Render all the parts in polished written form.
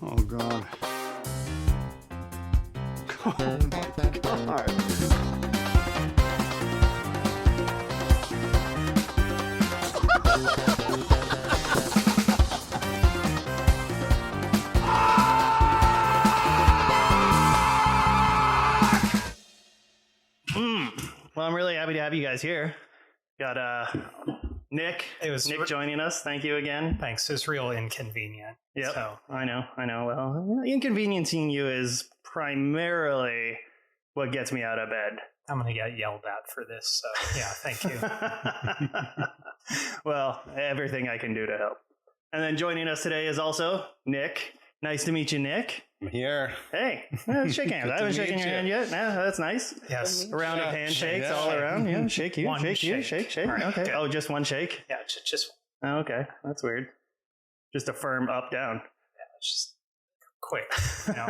Oh, God. Oh, my God. Well, I'm really happy to have you guys here. Got Nick. Nick joining us. Thank you again. Thanks. It was real inconvenient. Yep. So. I know. Well, inconveniencing you is primarily what gets me out of bed. I'm going to get yelled at for this. So, yeah, thank you. Well, everything I can do to help. And then joining us today is also Nick. Nice to meet you, Nick. I'm here. Hey, shake hands. I haven't shaken your hand yet. No, that's nice. Yes. A round of handshakes all around. Yeah, shake you, One shake you, shake. shake. All right, Okay. good. Oh, just one shake? Yeah, just Oh, okay. That's weird. Just a firm up, down. just quick. You know?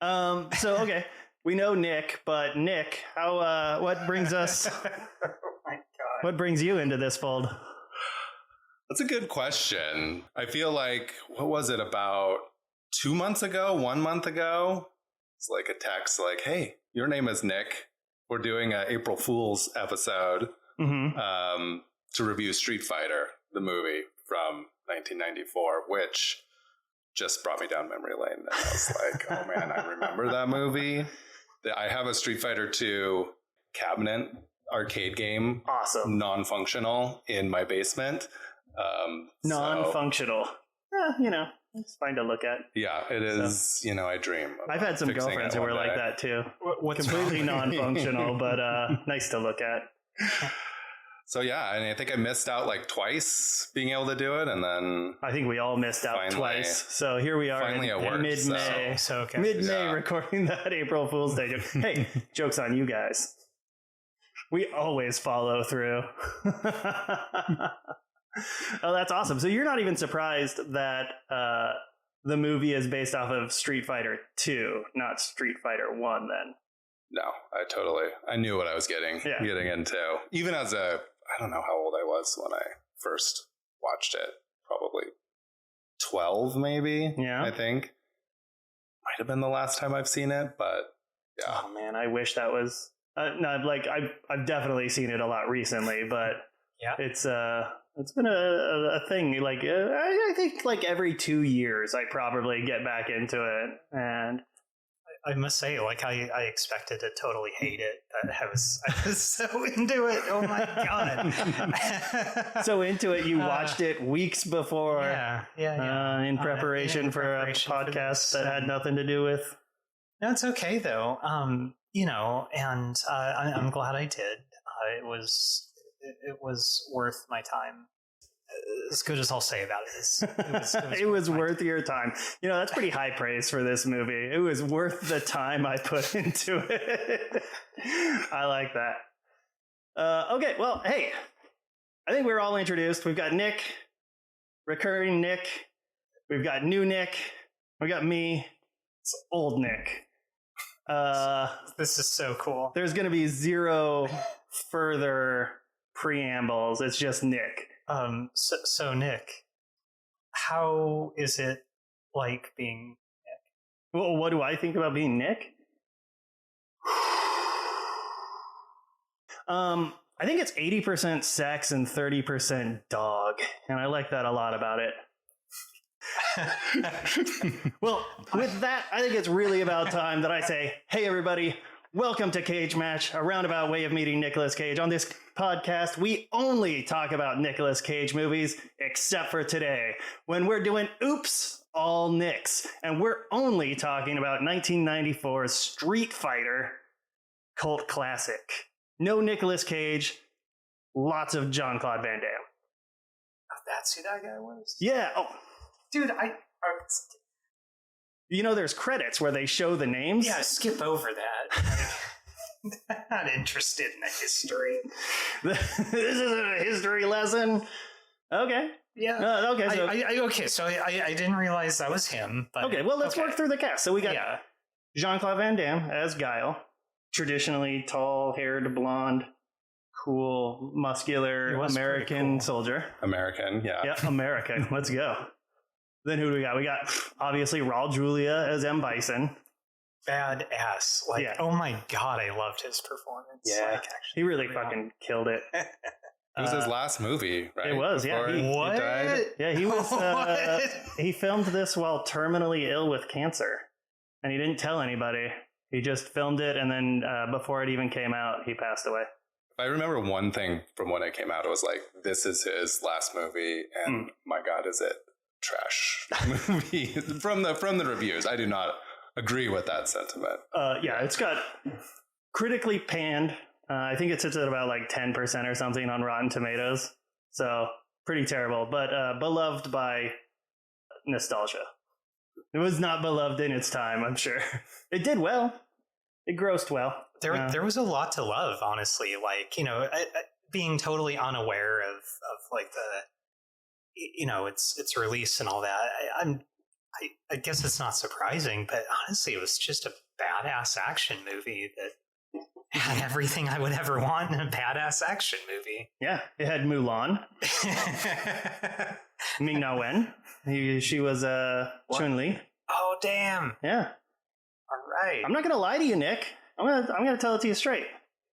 Yeah. So, okay. We know Nick, but Nick, what brings us, Oh, my God. what brings you into this fold? That's a good question. I feel like, what was it, about 2 months ago, 1 month ago? It's like a text like, hey, your name is Nick. We're doing an April Fool's episode to review Street Fighter, the movie from 1994, which just brought me down memory lane. And I was like, oh man, I remember that movie. I have a Street Fighter 2 cabinet arcade game. Awesome. Non-functional in my basement. Non-functional. It's fine to look at. Yeah, it is. I dream. I've had some fixing girlfriends it who were one like day. that too. What's Completely wrong? non-functional, but nice to look at. So yeah, and I think I missed out like twice being able to do it, and then I think we all missed out Finally. twice. So here we are Finally in it worked, mid-May. So, okay. Mid-May Yeah. recording that April Fool's Day joke. Hey, joke's on you guys. We always follow through. Oh, that's awesome. So you're not even surprised that the movie is based off of Street Fighter 2, not Street Fighter 1 then? no, I knew what I was getting into. Even as I don't know how old I was when I first watched it. Probably 12, maybe. Yeah. I think might have been the last time I've seen it, but yeah. Oh man, I wish that was. No, like I've definitely seen it a lot recently, but Yeah. it's been a thing. Like I think like every 2 years I probably get back into it, and I must say, like, I expected to totally hate it. I was so into it. Oh my God. so into it. You watched it weeks before, Yeah. in preparation in for preparation a for podcast this, that had nothing to do with. No, it's okay though. And I'm glad I did. It was worth my time. As good as I'll say about it is, It was my worth your time. That's pretty high praise for this movie. It was worth the time I put into it. I like that. Okay, well, hey, I think we're all introduced. We've got Nick, recurring Nick. We've got new Nick. We got me. It's old Nick. This is so cool. There's going to be zero further preambles. It's just Nick. So Nick, how is it like being Well, what do I think about being Nick? I think it's 80% sex and 30% dog, and I like that a lot about it. Well, with that, I think it's really about time that I say, hey, everybody, welcome to Cage Match, a roundabout way of meeting Nicolas Cage. On this podcast, we only talk about Nicolas Cage movies, except for today, when we're doing Oops, All Nicks. And we're only talking about 1994's Street Fighter cult classic. No Nicolas Cage, lots of Jean-Claude Van Damme. that's who that guy was? Yeah, oh, Dude, there's credits where they show the names. yeah, skip over that. Not interested in the history. This is a history lesson. Okay. Yeah. Okay. So So I didn't realize that was him. But okay. Well, let's work through the cast. So we got Yeah. Jean-Claude Van Damme as Guile, traditionally tall-haired, blonde, cool, muscular He was pretty American cool. soldier. American, yeah. Yeah, American. Let's go. Then who do we got? We got obviously Raul Julia as M. Bison. Badass. Like, Yeah. oh my God, I loved his performance. Yeah. Like, actually, He really fucking killed it. It was his last movie, right? It was, yeah. Before he What? died? Yeah, he was. What? He filmed this while terminally ill with cancer, and he didn't tell anybody. He just filmed it, and then before it even came out, he passed away. If I remember one thing from when it came out, it was like, this is his last movie, and my God, is it trash movie from the reviews. I do not agree with that sentiment. Yeah, it's got critically panned. I think it sits at about like 10% or something on Rotten Tomatoes. So pretty terrible, but beloved by nostalgia. It was not beloved in its time, I'm sure. It did well. It grossed well. There was a lot to love, honestly. Like, you know, being totally unaware of like the, you know, its release and all that. I guess it's not surprising, but honestly, it was just a badass action movie that had everything I would ever want in a badass action movie. Yeah, it had Mulan. Ming-Na Wen. She was Chun-Li. Oh, damn. Yeah. All right. I'm not gonna lie to you, Nick. I'm gonna tell it to you straight.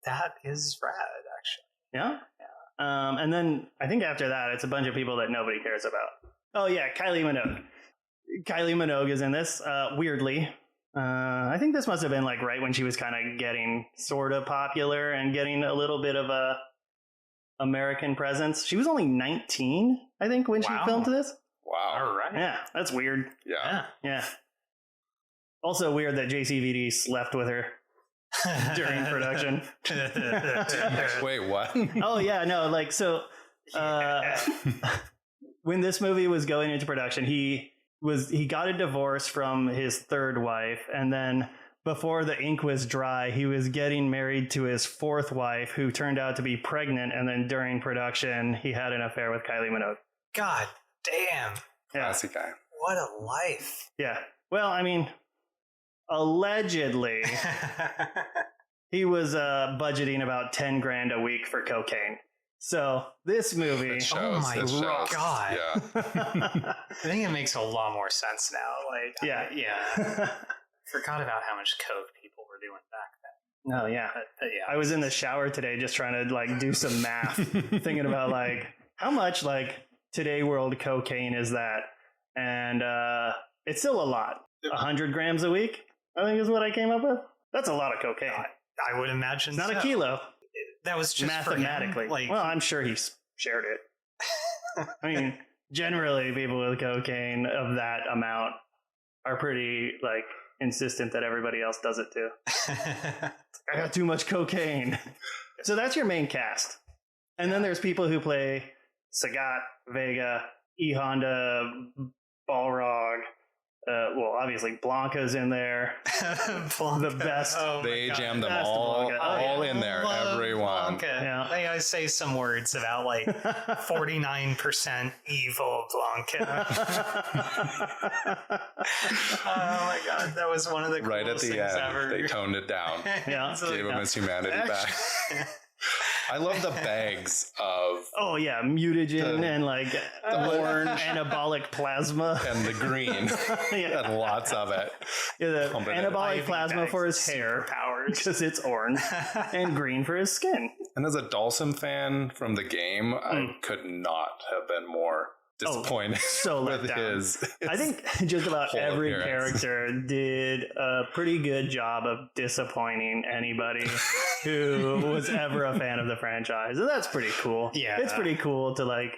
That is rad, actually. Yeah. And then I think after that, it's a bunch of people that nobody cares about. Oh yeah, Kylie Minogue. Kylie Minogue is in this. Weirdly, I think this must have been like right when she was kind of getting sort of popular and getting a little bit of a American presence. She was only 19, I think, when she filmed this. Wow. All right. Yeah, that's weird. Yeah. Yeah. Also weird that JCVD slept with her during production. Wait, what? Oh yeah, no, like so when this movie was going into production, he got a divorce from his third wife, and then before the ink was dry, he was getting married to his fourth wife, who turned out to be pregnant, and then during production he had an affair with Kylie Minogue. God damn. Classy guy. What a life. Yeah. Well, I mean, allegedly he was budgeting about 10 grand a week for cocaine. So this movie, It shows, Oh my it shows. God. Yeah. I think it makes a lot more sense now. Like, yeah. Forgot about how much coke people were doing back then. No, yeah. But yeah. I was in the shower today just trying to like do some math, thinking about like how much like today world cocaine is that, and it's still a lot. 100 grams a week, I think, is what I came up with. That's a lot of cocaine. I would imagine It's not so. a kilo, That was just mathematically. For him. Like, Well, I'm sure he shared it. I mean, generally, people with cocaine of that amount are pretty like insistent that everybody else does it too. I got too much cocaine. So that's your main cast. And then there's people who play Sagat, Vega, E. Honda, Balrog. Well, obviously Blanca's in there. Blanca. The best. Oh my They God. jammed them That's the all Blanca. in there. Love Everyone. Blanca. Yeah. May I say some words about like 49% evil Blanca? Oh my God, that was one of the Right at coolest the things end, ever. they toned it down. Yeah. It's like, Gave him his humanity back. I love the bags of Oh yeah, mutagen The- and like orange anabolic plasma. and the green Yeah. and lots of it. Yeah, the Pump it in. anabolic IV plasma bags for of his hair superpowers. because it's orange, and green for his skin. And as a Dawson fan from the game, I could not have been more disappointed so let with down. his. I think just about whole every appearance. character did a pretty good job of disappointing anybody who was ever a fan of the franchise. And that's pretty cool. Yeah. It's pretty cool to like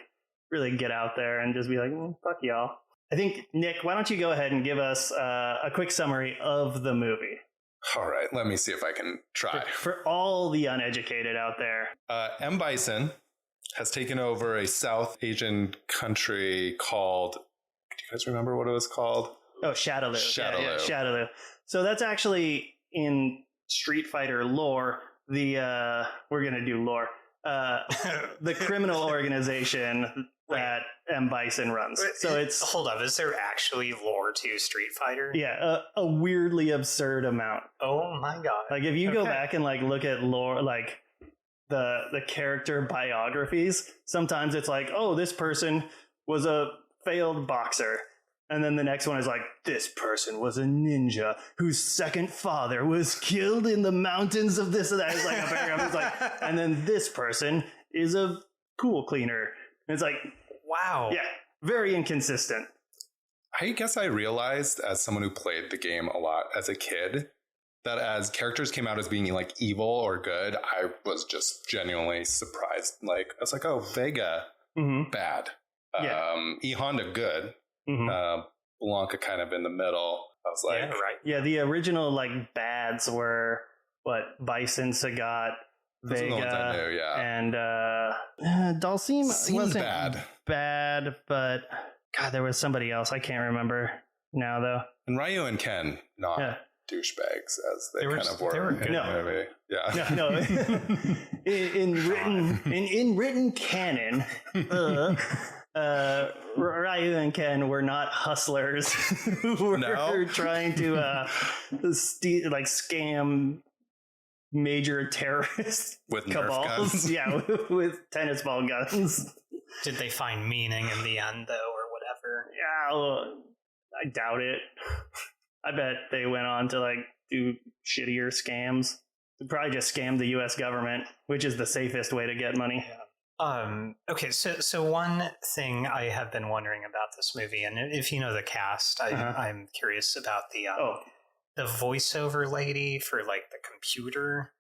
really get out there and just be like, fuck y'all. I think, Nick, why don't you go ahead and give us a quick summary of the movie All right, let me see if I can try. for all the uneducated out there. M. Bison has taken over a South Asian country called. Do you guys remember what it was called? Oh, Shadaloo. Shadaloo. Yeah, Shadaloo. So that's actually in Street Fighter lore. We're gonna do lore. The criminal organization that M. Bison runs. So it's Hold up, is there actually lore to Street Fighter? a weirdly absurd amount. Oh my God. Like if you go Okay. back and like look at lore, like the character biographies, sometimes it's like, oh, this person was a failed boxer. And then the next one is like, this person was a ninja whose second father was killed in the mountains of this and that. It's like a paragraph. It's like, and then this person is a pool cleaner. And it's like, Wow. yeah, very inconsistent. I guess I realized as someone who played the game a lot as a kid that as characters came out as being like evil or good, I was just genuinely surprised. Like, I was like, oh, Vega, bad. E Honda, good. Blanca kind of in the middle. I was like, Yeah, the original like bads were what Bison, Sagat, those are the ones I Vega, knew, and Dalsim Seemed wasn't bad. but God, there was somebody else I can't remember now though. And Ryu and Ken, not douchebags as they kind of were. They were good. in the movie. Yeah. No. in written canon, Ryu and Ken were not hustlers who were trying to scam major terrorist With Nerf cabals. guns. Yeah, with tennis ball guns. Did they find meaning in the end, though, or whatever? Yeah, well, I doubt it. I bet they went on to like do shittier scams. They probably just scammed the U.S. government, which is the safest way to get money. Okay, so one thing I have been wondering about this movie, and if you know the cast, I'm curious about the voiceover lady for like the computer,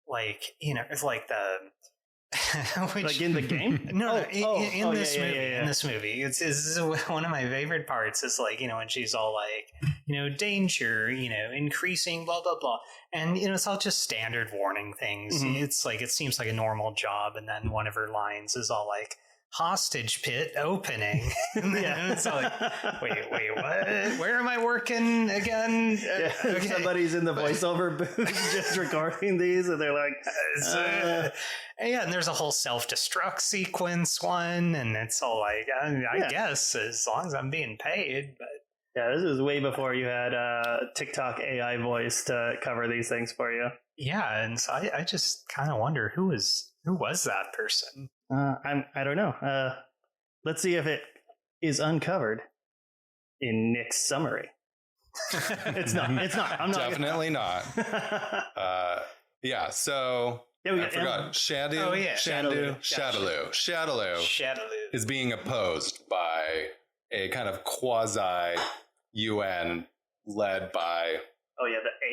like it's like the like in the game. In this movie. In this movie, it's one of my favorite parts. Is like when she's all like danger, increasing, blah blah blah, and it's all just standard warning things. It's like it seems like a normal job, and then one of her lines is all like hostage pit opening. And then it's like, wait, what? Where am I working again? Okay. Somebody's in the voiceover booth just recording these, and they're like, and there's a whole self-destruct sequence one, and it's all like, I guess as long as I'm being paid, but. Yeah, this is way before you had TikTok AI voice to cover these things for you. Yeah, and so I just kind of wonder who was that person. I don't know. Let's see if it is uncovered in Nick's summary. It's not. I'm not. Definitely not. Yeah. So I forgot. Shadaloo is being opposed by a kind of quasi UN led by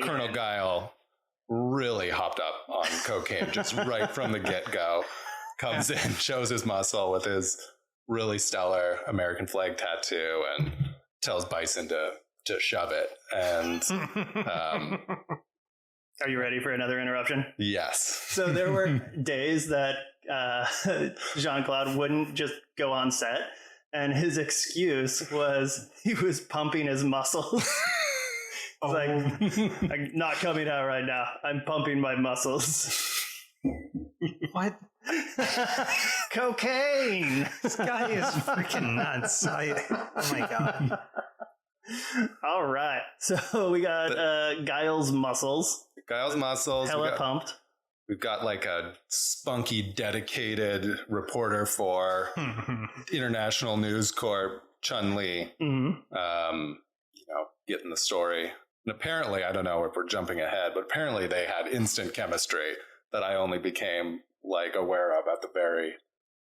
Colonel Guile. Really hopped up on cocaine just right from the get-go. Comes in, shows his muscle with his really stellar American flag tattoo, and tells Bison to shove it. And are you ready for another interruption? Yes. So there were days that Jean-Claude wouldn't just go on set, and his excuse was he was pumping his muscles. Like, I'm not coming out right now. I'm pumping my muscles. What? Cocaine! This guy is freaking nuts. Oh my God. All right. So we got Guile's muscles. Hella pumped. We've got like a spunky, dedicated reporter for International News Corp, Chun-Li, getting the story. And apparently, I don't know if we're jumping ahead, but apparently they had instant chemistry that I only became like aware of at the very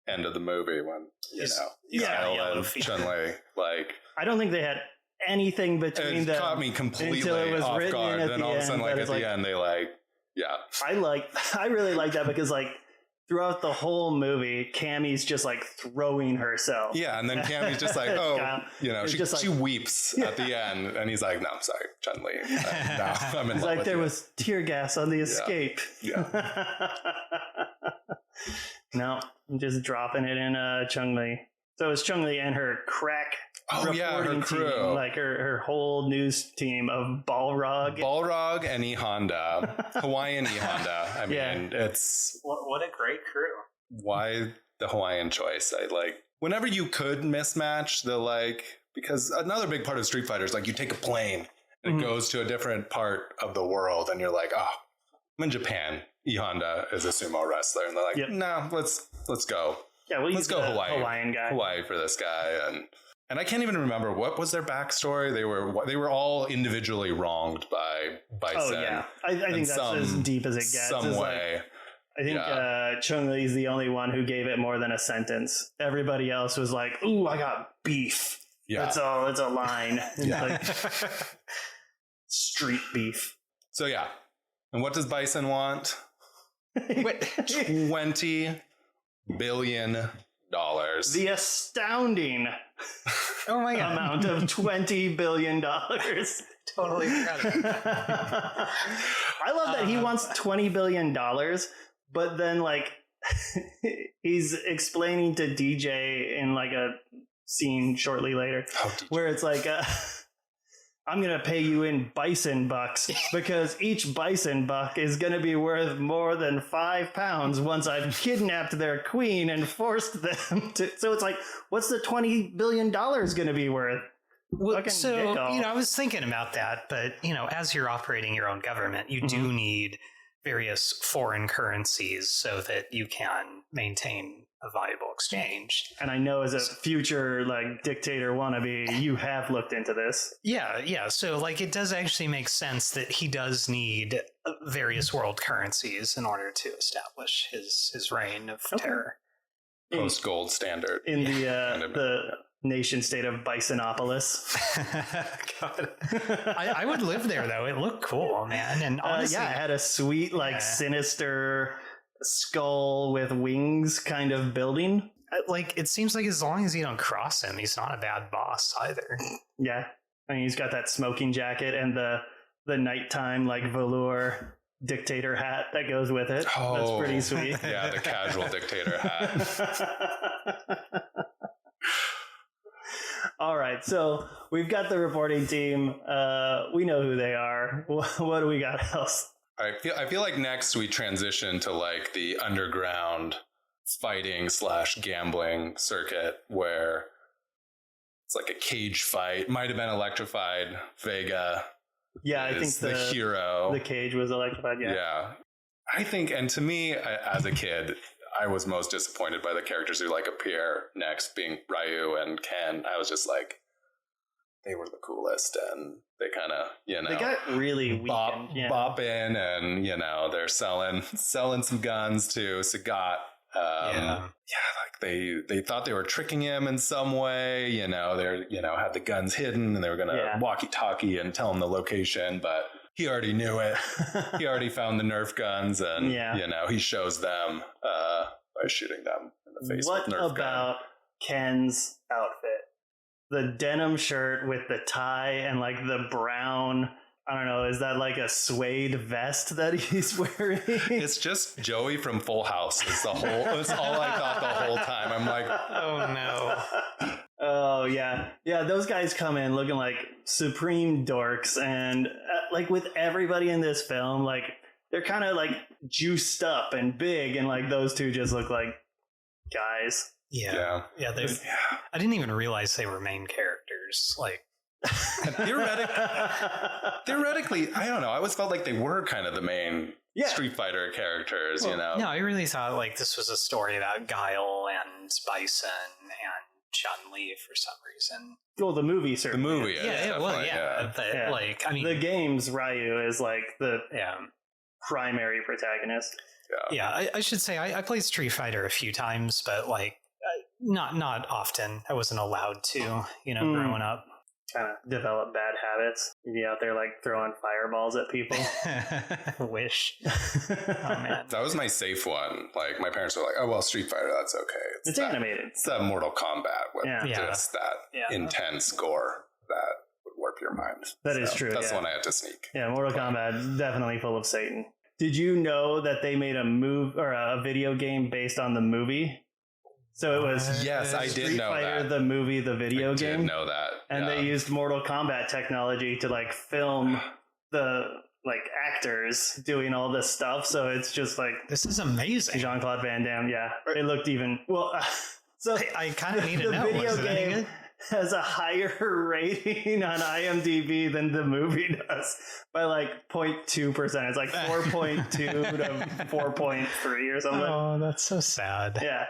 end of the movie when, Kyle and Chun-Li, like... I don't think they had anything between them. It caught me completely until it was off written guard. at Then the all of a sudden, end, at the end, they I really like that because like throughout the whole movie, Cammy's just like throwing herself. Yeah, and then Cammy's just like, she weeps at the end, and he's like, "No, I'm sorry, Chun-Li. No, I'm in love like with there you." was tear gas on the escape. Yeah. No, I'm just dropping it in Chung-Li. So it's Chung-Li and her crack reporting her crew. team, like her whole news team of Balrog and E Honda, Hawaiian E Honda. I mean, it's what a great crew. Why the Hawaiian choice? I like whenever you could mismatch the because another big part of Street Fighter is like you take a plane and it goes to a different part of the world, and you're like, oh, I'm in Japan. E Honda is a sumo wrestler, and they're like, no, let's go. Yeah, let's go Hawaii. Hawaiian guy. Hawaii for this guy, and And I can't even remember what was their backstory. They were all individually wronged by Bison. Oh yeah, I think that's as deep as it gets. Some way. I think Chung Li's the only one who gave it more than a sentence. Everybody else was like, "Ooh, I got beef." Yeah, it's a line. Like street beef. So yeah, and what does Bison want? $20 billion. The astounding oh my God. amount of $20 billion. Totally forgot about that. I love that he wants $20 billion, but then like he's explaining to DJ in like a scene shortly later where it's like I'm going to pay you in bison bucks because each bison buck is going to be worth more than £5 once I've kidnapped their queen and forced them to. So it's like, what's the $20 billion going to be worth? Well, so, I was thinking about that, but, as you're operating your own government, you do need various foreign currencies so that you can maintain a viable exchange. And I know as a future like dictator wannabe, you have looked into this. Yeah. So like it does actually make sense that he does need various world currencies in order to establish his reign of terror. Post gold standard. In the nation state of Bisonopolis. God. I would live there though. It looked cool, man. And honestly, it had a sweet, sinister skull with wings kind of building. Like, it seems like as long as you don't cross him, he's not a bad boss either. Yeah. I mean, he's got that smoking jacket and the nighttime, like, velour dictator hat that goes with it. Oh, that's pretty sweet. Yeah, the casual dictator hat. All right, so we've got the reporting team. We know who they are. What do we got else? I feel like next we transition to like the underground fighting / gambling circuit where it's like a cage fight. Might have been electrified. Vega. Yeah, I think the hero. The cage was electrified. Yeah. Yeah. I think, and to me, as a kid, I was most disappointed by the characters who like appear next, being Ryu and Ken. I was just like, they were the coolest, and they kind of, they got really weakened. Bop in, and they're selling some guns to Sagat. Like they thought they were tricking him in some way. They're had the guns hidden, and they were gonna walkie-talkie and tell him the location, but he already knew it. He already found the Nerf guns, and he shows them by shooting them in the face with Nerf gun. What about Ken's outfit? The denim shirt with the tie and like the brown, I don't know, is that like a suede vest that he's wearing? It's just Joey from Full House. That's all I thought the whole time. I'm like, oh no. Oh yeah. Yeah, those guys come in looking like supreme dorks, and like with everybody in this film, like they're kind of like juiced up and big, and like those two just look like guys. Yeah. I didn't even realize they were main characters. Like, theoretically, I don't know. I always felt like they were kind of the main Street Fighter characters. No, I really thought like this was a story about Guile and Bison and Chun-Li for some reason. Well, the movie certainly. The movie, But like, I mean, the game's Ryu is like the primary protagonist. Yeah, I should say I played Street Fighter a few times, but like not often. I wasn't allowed to, growing up. Kind of develop bad habits. You'd be out there like throwing fireballs at people. Wish. Oh man, that was my safe one. Like my parents were like, "Oh well, Street Fighter, that's okay. It's animated. It's that Mortal Kombat with just that intense gore that would warp your mind." That is true. That's the one I had to sneak. Yeah, Mortal Kombat definitely full of Satan. Did you know that they made a video game based on the movie? So it was I did know Fighter, that. The movie, the video game. I did know that. And they used Mortal Kombat technology to like film the like actors doing all this stuff. So it's just like, this is amazing. Jean-Claude Van Damme. Yeah. It looked even, so I kind of need to know. The video game has a higher rating on IMDb than the movie does by like 0.2%. It's like 4.2 to 4.3 or something. Oh, that's so sad. Yeah.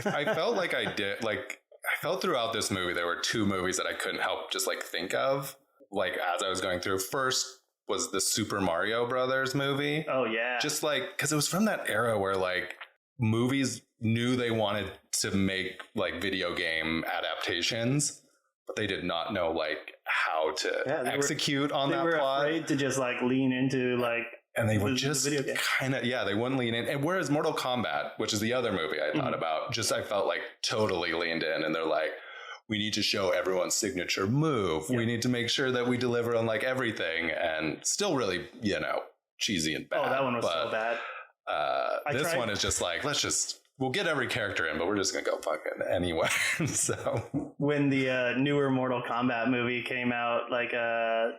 I felt like I did, like, felt throughout this movie, there were two movies that I couldn't help just like think of, like as I was going through. First was the Super Mario Brothers movie. Oh yeah. Just like, because it was from that era where like movies knew they wanted to make like video game adaptations, but they did not know like how to execute on that plot. They were afraid to just like lean into like, and they would just kind of, they wouldn't lean in. And whereas Mortal Kombat, which is the other movie I thought about, just I felt like totally leaned in, and they're like, we need to show everyone's signature move. We need to make sure that we deliver on like everything, and still really, cheesy and bad. Oh, that one was so bad. This one is just like, we'll get every character in, but we're just going to go fucking anyway. So when the newer Mortal Kombat movie came out, like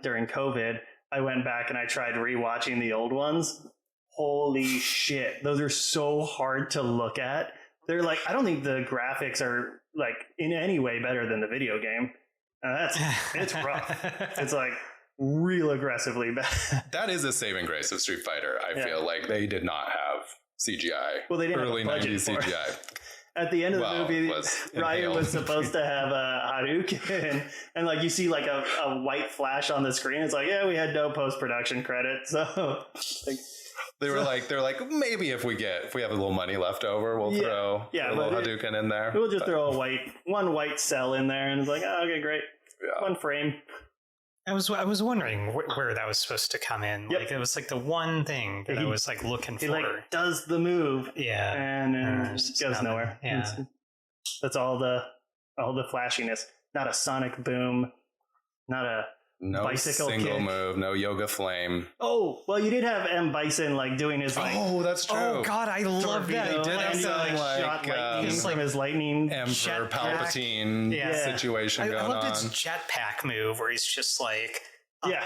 during COVID, I went back and I tried rewatching the old ones. Holy shit. Those are so hard to look at. They're like, I don't think the graphics are like in any way better than the video game. It's rough. It's like real aggressively bad. That is a saving grace of Street Fighter. I feel like they did not have CGI. Well, they didn't early have a budget 90s CGI. At the end of the movie, Ryu was supposed to have a Hadouken, and like you see like a white flash on the screen. It's like, we had no post-production credit, so like, they're like maybe if we have a little money left over, we'll throw a little Hadouken in there. We'll just throw one white cell in there, and it's like, okay, great, one frame. I was wondering where that was supposed to come in. Like it was like the one thing that I was like looking for. He like does the move, and it goes nowhere. Yeah, that's all the flashiness. Not a sonic boom. Not a bicycle single kick. Move. No yoga flame. Oh well, you did have M. Bison like doing his like. Oh, that's true. Oh God, I love that. He did have some shot lightning from his lightning Emperor Palpatine situation going on. I love his jetpack move where he's just like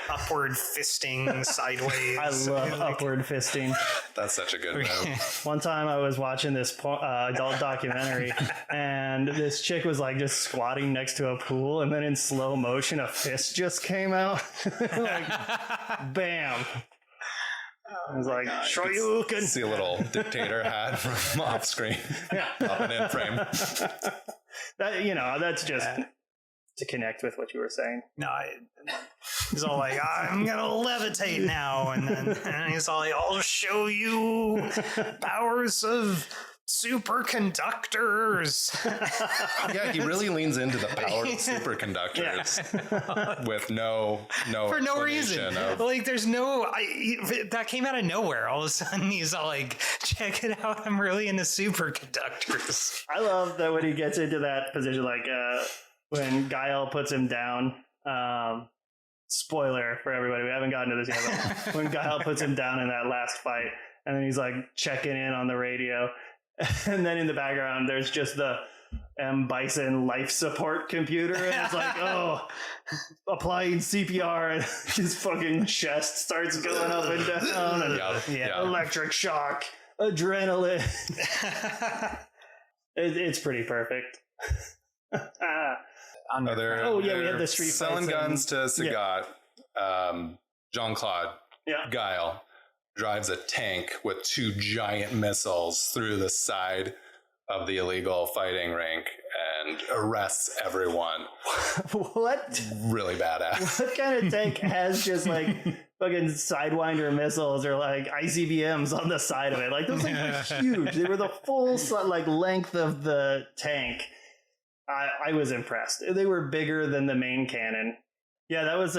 upward fisting sideways. I love upward fisting. That's such a good move. One time I was watching this adult documentary, and this chick was like just squatting next to a pool, and then in slow motion a fist just came out. Like, bam. I was like, Shoryuken. See a little dictator hat from off screen. Popping in frame. That's just to connect with what you were saying. No, he's all like, I'm going to levitate now. And he's all like, I'll show you powers of superconductors. He really leans into the power of superconductors with no for no reason. Like there's that came out of nowhere. All of a sudden he's all like, check it out, I'm really into superconductors. I love that when he gets into that position, like when Guile puts him down. Spoiler for everybody, we haven't gotten to this yet, but when Guile puts him down in that last fight, and then he's like checking in on the radio, and then in the background there's just the M. Bison life support computer, and it's like, applying CPR, and his fucking chest starts going up and down, and electric shock, adrenaline. It's pretty perfect. We had the street selling guns to Sagat. Jean-Claude Guile drives a tank with 2 giant missiles through the side of the illegal fighting rink and arrests everyone. What? Really badass. What kind of tank has just like fucking Sidewinder missiles or like ICBMs on the side of it? Like those things were huge. They were the full like length of the tank. I was impressed. They were bigger than the main cannon. Yeah, that was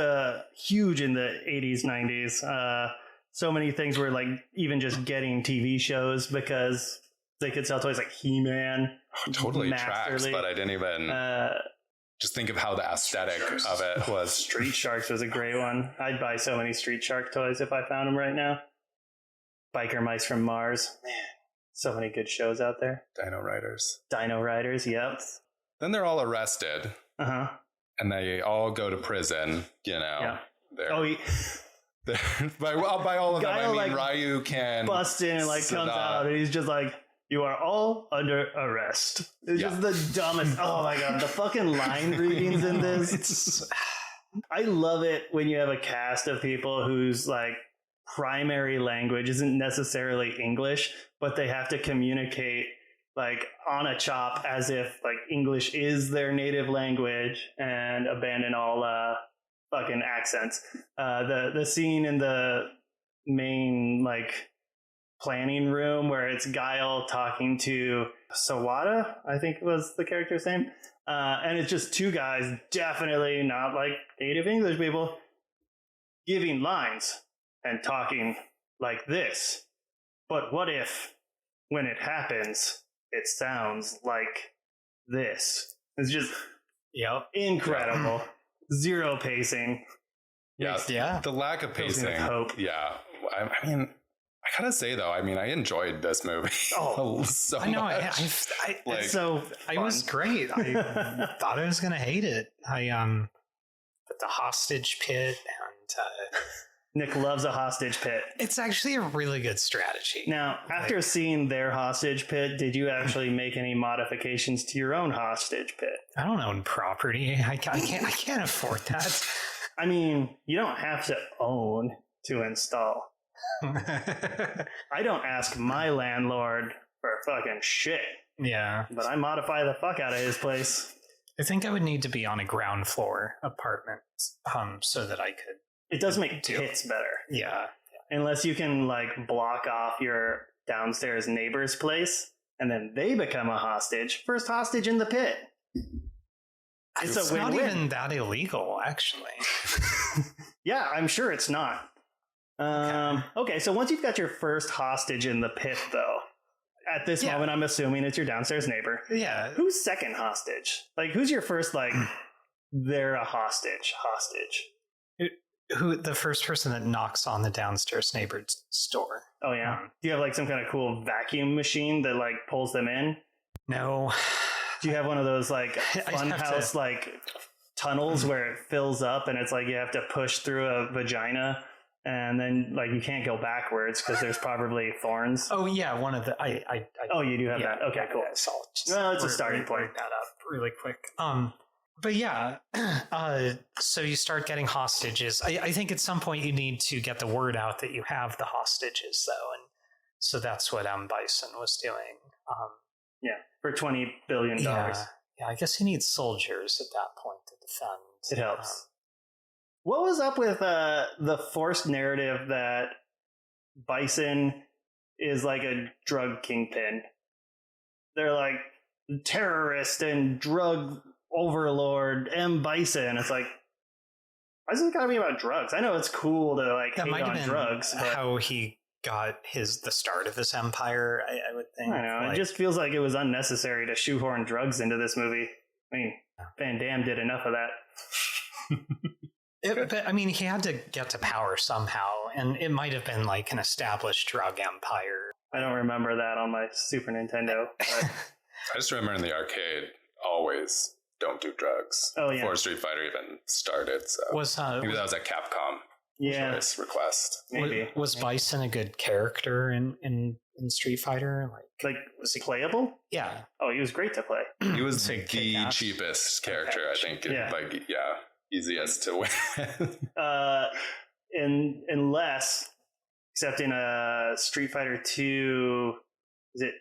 huge in the 80s, 90s. So many things were like even just getting TV shows because they could sell toys like He-Man. Totally tracks, but I didn't even just think of how the aesthetic of it was. Street Sharks was a great one. I'd buy so many Street Shark toys if I found them right now. Biker Mice from Mars. Man, so many good shows out there. Dino Riders, yep. Then they're all arrested. And they all go to prison, Yeah. By all of them, I mean, like, Ryu can bust in and like comes out, and he's just like, "You are all under arrest." It's just the dumbest. Oh my god, the fucking line readings in this. I love it when you have a cast of people whose like primary language isn't necessarily English, but they have to communicate like on a chop as if like English is their native language and abandon all fucking accents. The scene in the main like planning room where it's Guile talking to Sawada, I think was the character's name. And it's just two guys, definitely not like native English people, giving lines and talking like this. But what if, when it happens, it sounds like this? It's just incredible. Zero pacing. Yeah. The lack of pacing. Hope. Yeah. I mean, I gotta say though, I mean, I enjoyed this movie so I know. much. It's so fun. It was great. I thought I was gonna hate it. But the hostage pit and Nick loves a hostage pit. it's actually a really good strategy. Now, after seeing their hostage pit, did you actually make any modifications to your own hostage pit? I don't own property. I can't afford that. I mean, you don't have to own to install. I don't ask my landlord for fucking shit, Yeah. but I modify the fuck out of his place. I think I would need to be on a ground floor apartment so that I could. It does make pits better. Yeah. Unless you can like block off your downstairs neighbor's place and then they become a hostage. First hostage in the pit. It's a not win-win. even that illegal, actually. Yeah, I'm sure it's not. Okay, so once you've got your first hostage in the pit, though, at this moment, I'm assuming it's your downstairs neighbor. Yeah. Who's second hostage? Like, who's your first, like, they're a hostage? Who the first person that knocks on the downstairs neighbor's door? Oh, yeah. Do you have, like, some kind of cool vacuum machine that, like, pulls them in? No. Do you have one of those, like, funhouse, like, tunnels where it fills up and it's like you have to push through a vagina and then, like, you can't go backwards because there's probably thorns? Oh, yeah, one of the... Oh, you do have that? Okay, cool. So I'll just Well, it's a starting point. bring that up really quick. But yeah, so you start getting hostages. I think at some point you need to get the word out that you have the hostages, though, and so that's what Bison was doing. Yeah, for $20 billion. Yeah, I guess you need soldiers at that point to defend. It helps. What was up with the forced narrative that Bison is like a drug kingpin? They're like terrorist and drug overlord M. Bison. It's like, why is it gotta be about drugs? I know it's cool to like That hate might have on been drugs, but how he got the start of his empire. I would think. I don't know. Like, It just feels like it was unnecessary to shoehorn drugs into this movie. I mean, Van Damme did enough of that. but I mean, he had to get to power somehow, and it might have been like an established drug empire. I don't remember that on my Super Nintendo. But I just remember in the arcade, always don't do drugs. Oh, yeah. Before Street Fighter even started. So maybe that was a Capcom choice request. Maybe. Was Bison a good character in Street Fighter? Like, was he playable? Yeah. Oh, he was great to play. He was Say the kick-ass. cheapest character, I think. Yeah. Easiest to win with. Unless, except in a Street Fighter 2, is it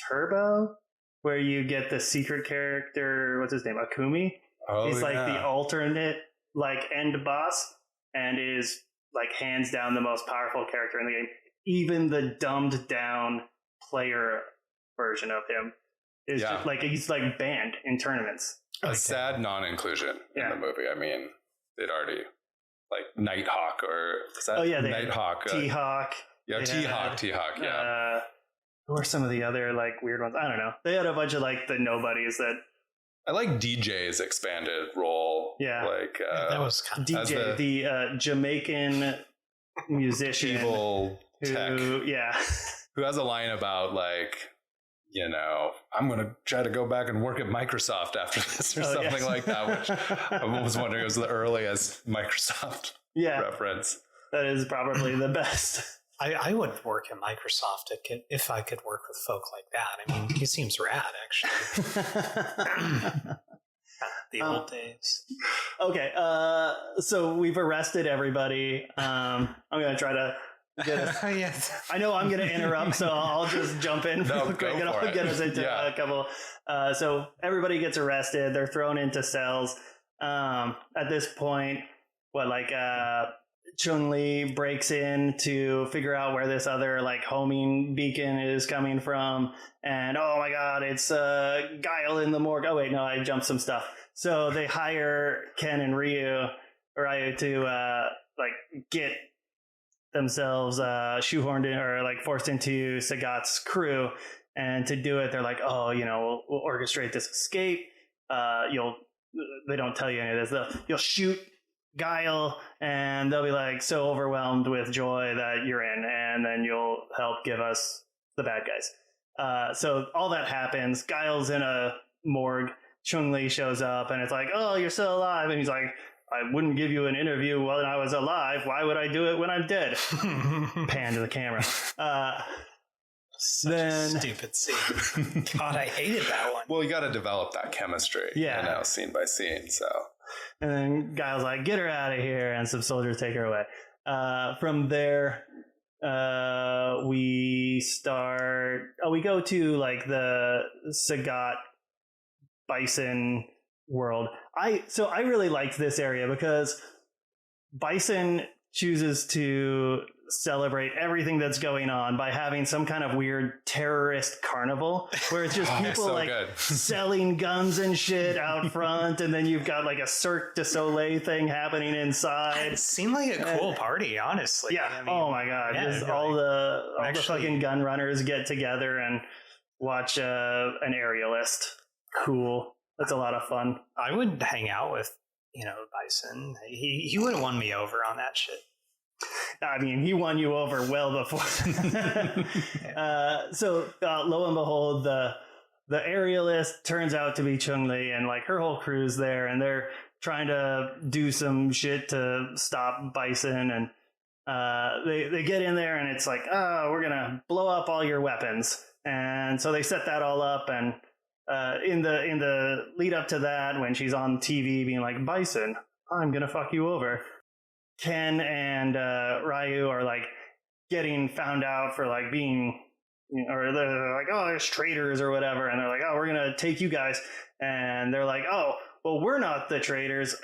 Turbo? Where you get the secret character, what's his name? Akumi? Oh, He's like the alternate, like, end boss, and is, like, hands down the most powerful character in the game. Even the dumbed down player version of him is just, like, he's like banned in tournaments. A sad non-inclusion in the movie. I mean, they'd already, like, Nighthawk or... Is that Nighthawk? T-Hawk. Yeah, T-Hawk, yeah. Who are some of the other, like, weird ones? I don't know. They had a bunch of, like, the nobodies that... I like DJ's expanded role. Yeah. Like, that was kind of... DJ, the Jamaican musician. Evil tech. Yeah. Who has a line about, like, you know, I'm going to try to go back and work at Microsoft after this or something like that, which I was wondering was the earliest Microsoft reference. That is probably the best. I would work at Microsoft if I could work with folk like that. I mean, he seems rad, actually. The old days. Okay, so we've arrested everybody. I'm going to try to get us. Yes. I know I'm going to interrupt, so I'll just jump in real quick go and for I'll it. get us into Yeah. a couple. So everybody gets arrested. They're thrown into cells. At this point, Chun-Li breaks in to figure out where this other like homing beacon is coming from. And oh my God, it's Guile in the morgue. Oh wait, no, I jumped some stuff. So they hire Ken and Ryu to get themselves shoehorned in or like forced into Sagat's crew. And to do it, they're like, oh, we'll orchestrate this escape. They don't tell you any of this. You'll shoot Guile, and they'll be like so overwhelmed with joy that you're in, and then you'll help give us the bad guys. So all that happens. Guile's in a morgue. Chun-Li shows up, and it's like, oh, you're still alive. And he's like, I wouldn't give you an interview when I was alive. Why would I do it when I'm dead? Pan to the camera. Such a stupid scene. God, I hated that one. Well, you got to develop that chemistry. Yeah. Scene by scene. So. And then Guile's like, get her out of here, and some soldiers take her away. From there, we go to like the Sagat Bison world. I really liked this area because Bison chooses to celebrate everything that's going on by having some kind of weird terrorist carnival where it's just people so like good. selling guns and shit out front, and then you've got like a Cirque du Soleil thing happening inside. It seemed like a cool party, honestly. Yeah. I mean, Oh my God. yeah, Just really. all the fucking gun runners get together and watch an aerialist. Cool. That's a lot of fun. I would hang out with, Bison. He would have won me over on that shit. I mean, he won you over well before. So lo and behold, the aerialist turns out to be Chun-Li, and like her whole crew's there, and they're trying to do some shit to stop Bison, and they get in there, and it's like, oh, we're gonna blow up all your weapons, and so they set that all up, and in the lead up to that, when she's on TV being like, Bison, I'm gonna fuck you over, Ken and Ryu are like getting found out for like being, or they're like, oh, there's traitors or whatever, and they're like, oh, we're gonna take you guys, and they're like, oh, well, we're not the traitors,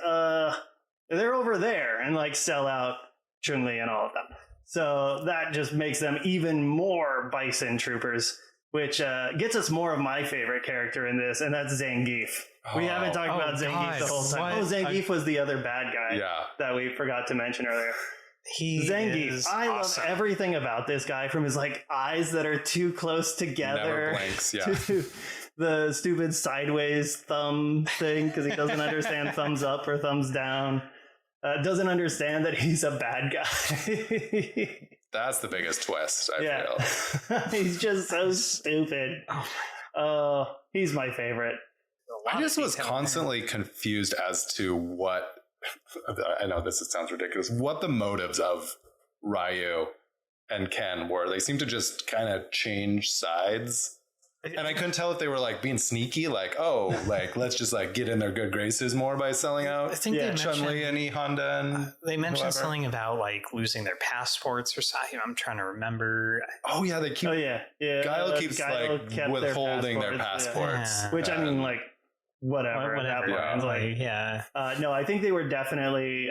they're over there, and like sell out Chun-Li and all of them. So that just makes them even more Bison troopers, which gets us more of my favorite character in this, and that's Zangief. We haven't talked about Zangief the whole time. what? Zangief was the other bad guy that we forgot to mention earlier. Zangief. I love everything about this guy, from his like eyes that are too close together. Never blinks, yeah. To the stupid sideways thumb thing, because he doesn't understand thumbs up or thumbs down. Doesn't understand that he's a bad guy. That's the biggest twist, I feel. He's just so stupid. He's my favorite. I just was constantly confused as to what, I know this sounds ridiculous, what the motives of Ryu and Ken were. They seemed to just kind of change sides. And I couldn't tell if they were like being sneaky, like, oh, like, let's just like get in their good graces more by selling out. I think they Chun-Li and E Honda and they mentioned whoever. something about like losing their passports or something. I'm trying to remember. Oh yeah, they keep. Guile keeps like kept withholding their passports. passports. Yeah. Which I mean, like, whatever. At that point. Yeah. It's like, yeah. no, I think they were definitely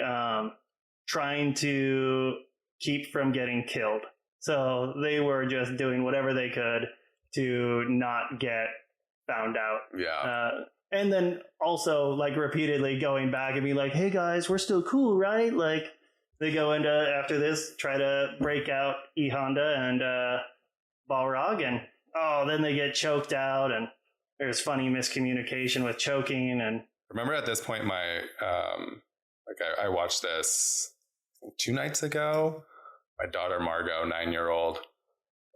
trying to keep from getting killed. So they were just doing whatever they could to not get found out. Yeah. And then also like repeatedly going back and be like, hey guys, we're still cool, right? Like they go into, after this, try to break out E Honda and Balrog, and then they get choked out, and there's funny miscommunication with choking. And Remember at this point, my I watched this 2 nights ago. My daughter Margot, 9-year-old,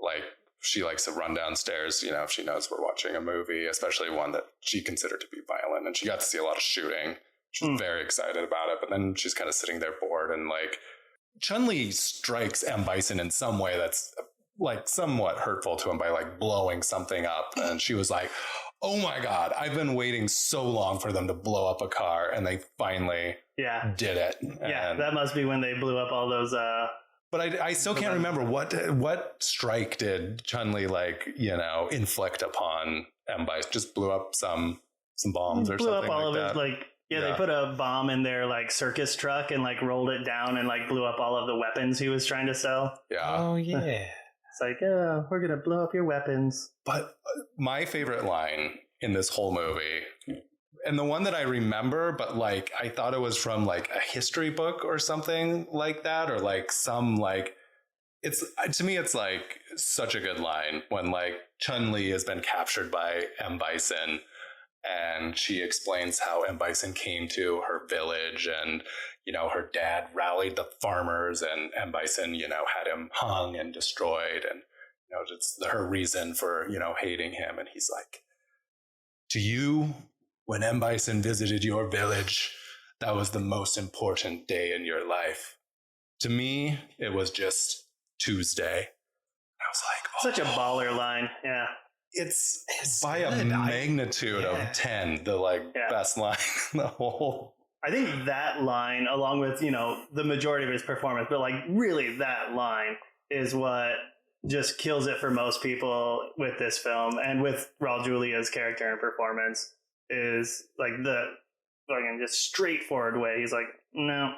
like, she likes to run downstairs, if she knows we're watching a movie, especially one that she considered to be violent. And she got to see a lot of shooting. She was very excited about it. But then she's kind of sitting there bored, and like Chun-Li strikes M. Bison in some way that's like somewhat hurtful to him by like blowing something up. And she was like, oh my God, I've been waiting so long for them to blow up a car. And they finally did it. Yeah, And, that must be when they blew up all those... But I still can't remember what strike did Chun-Li inflict upon M. Bison. Just blew up some bombs or blew something up all like of that. his they put a bomb in their circus truck and rolled it down and blew up all of the weapons he was trying to sell. Yeah. Oh yeah. It's we're gonna blow up your weapons. But my favorite line in this whole movie, and the one that I remember, but I thought it was from a history book or something like that, or some it's, to me, it's such a good line when Chun-Li has been captured by M. Bison, and she explains how M. Bison came to her village, and her dad rallied the farmers, and M. Bison had him hung and destroyed, and it's her reason for hating him. And he's like, to you, when M. Bison visited your village, that was the most important day in your life. To me, it was just Tuesday. I was like, Such a baller line. Yeah. It's by a magnitude of 10, the best line in the whole. I think that line, along with, the majority of his performance, but really that line is what just kills it for most people with this film, and with Raul Julia's character and performance is the fucking just straightforward way. He's like, no.